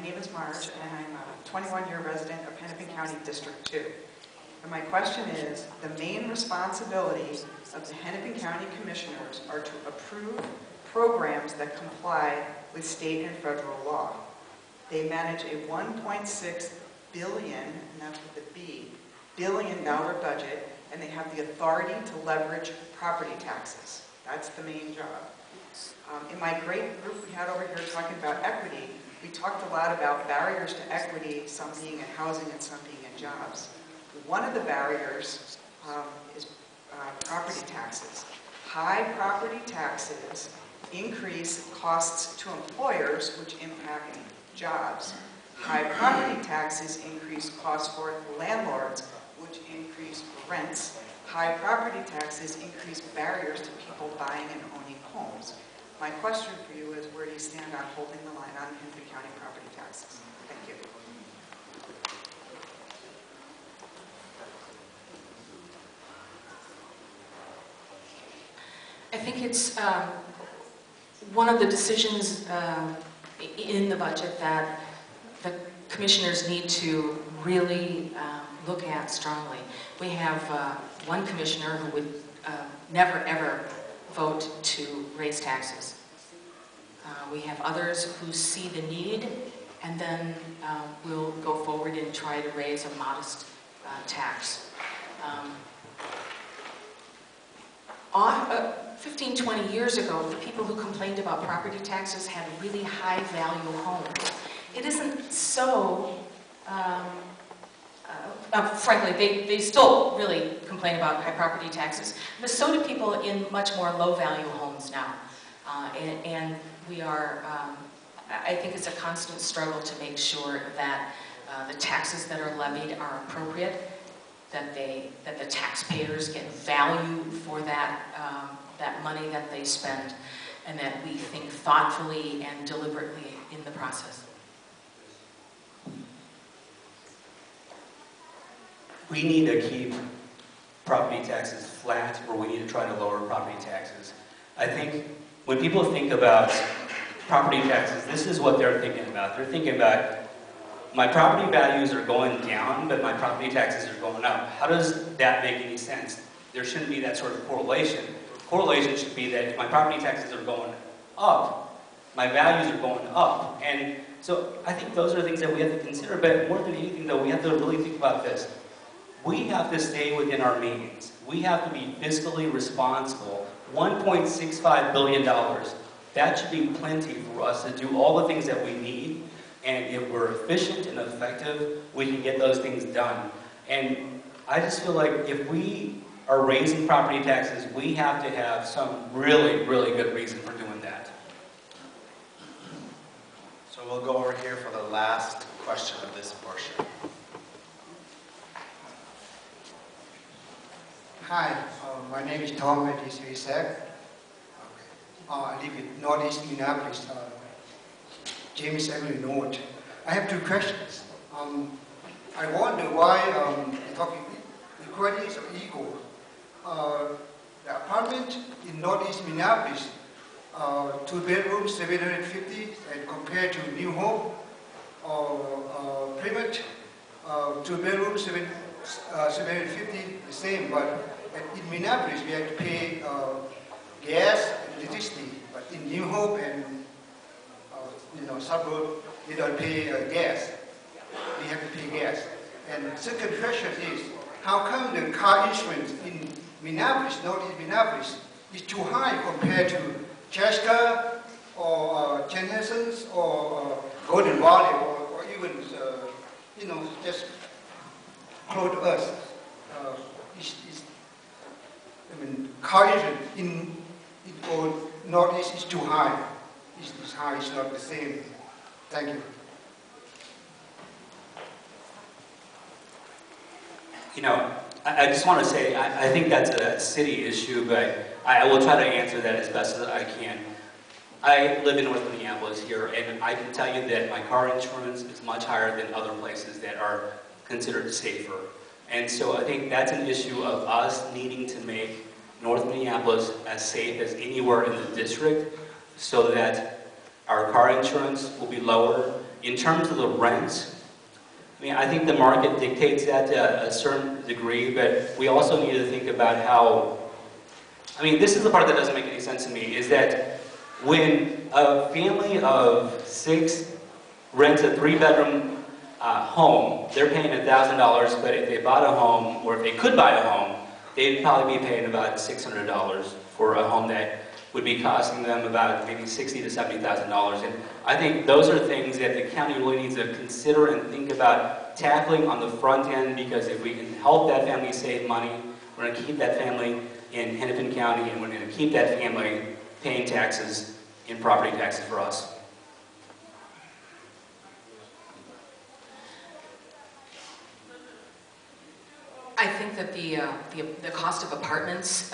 name is Marge, and I'm a 21-year resident of Hennepin County District 2. And my question is, the main responsibility of the Hennepin County Commissioners are to approve programs that comply with state and federal law. They manage a $1.6 billion, and that's with a B, billion-dollar budget, and they have the authority to leverage property taxes. That's the main job. In my great group we had over here talking about equity, we talked a lot about barriers to equity, some being in housing and some being in jobs. One of the barriers is property taxes. High property taxes increase costs to employers, which impact jobs. High property taxes increase costs for landlords, which increase rents. High property taxes increase barriers to people buying and owning homes. My question for you is, where do you stand on holding the line on Hennepin County property taxes? Thank you. I think it's one of the decisions in the budget that the commissioners need to really look at strongly. We have one commissioner who would never ever vote to raise taxes. We have others who see the need and then will go forward and try to raise a modest tax. 15, 20 years ago, the people who complained about property taxes had really high value homes. It isn't so, frankly, they still really complain about high property taxes, but so do people in much more low value homes now. And we are, I think it's a constant struggle to make sure that the taxes that are levied are appropriate, that the taxpayers get value for that, that money that they spend, and that we think thoughtfully and deliberately in the process. We need to keep property taxes flat, or we need to try to lower property taxes. I think when people think about property taxes, this is what they're thinking about. They're thinking about, my property values are going down, but my property taxes are going up. How does that make any sense? There shouldn't be that sort of correlation. Correlation should be that if my property taxes are going up, my values are going up. And so I think those are things that we have to consider, but more than anything though, we have to really think about this. We have to stay within our means. We have to be fiscally responsible. $1.65 billion, that should be plenty for us to do all the things that we need. And if we're efficient and effective, we can get those things done. And I just feel like if we are raising property taxes, we have to have some really, really good reason for doing that. So we'll go over here for the last question of this portion. Hi, my name is Tom Isaac. I live in Northeast Minneapolis, James Avenue North. I have two questions. I wonder why equality is equal. The apartment in Northeast Minneapolis, 2 bedrooms, 750, and compared to new home or Plymouth, 2 bedrooms, 750, the same. But in Minneapolis, we have to pay gas and electricity. But in New Hope and suburb, we don't pay gas. We have to pay gas. And second question is, how come the car insurance in Minneapolis, Northeast Minneapolis, is too high compared to Chaska or Jennings or Golden Valley or even, just close to us? Car insurance in Northeast is too high. It's high, it's not the same. Thank you. I just want to say, I think that's a city issue, but I will try to answer that as best as I can. I live in North Minneapolis here, and I can tell you that my car insurance is much higher than other places that are considered safer. And so I think that's an issue of us needing to make North Minneapolis as safe as anywhere in the district so that our car insurance will be lower in terms of the rent, I mean, I think the market dictates that to a certain degree, but we also need to think about how, I mean, this is the part that doesn't make any sense to me, is that when a family of 6 rents a 3-bedroom home, they're paying $1,000, but if they bought a home, or if they could buy a home, they'd probably be paying about $600 for a home that would be costing them about maybe $60,000 to $70,000. And I think those are things that the county really needs to consider and think about tackling on the front end, because if we can help that family save money, we're going to keep that family in Hennepin County, and we're going to keep that family paying taxes in property taxes for us. I think that the cost of apartments,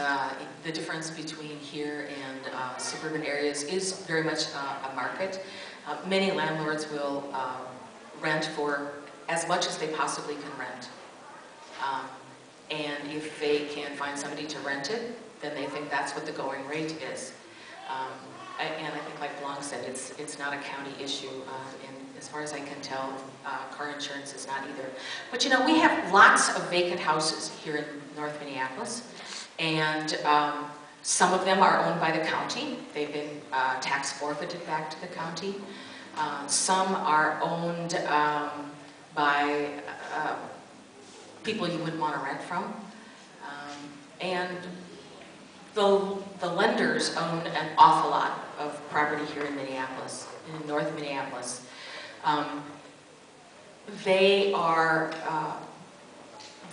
the difference between here and suburban areas is very much a market. Many landlords will rent for as much as they possibly can rent. And if they can find somebody to rent it, then they think that's what the going rate is. And I think, like Blanc said, it's not a county issue. And as far as I can tell, car insurance is not either. But you know, we have lots of vacant houses here in North Minneapolis, and some of them are owned by the county. They've been tax forfeited back to the county. Some are owned by people you wouldn't want to rent from. And the lenders own an awful lot of property here in Minneapolis, in North Minneapolis. They are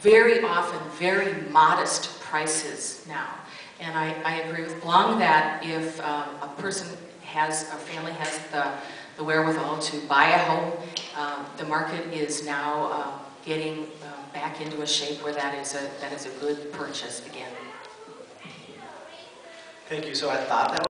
very often very modest prices now. And I agree with Blanc that if a family has the wherewithal to buy a home, the market is now getting back into a shape where that is a good purchase again. Thank you. So I thought that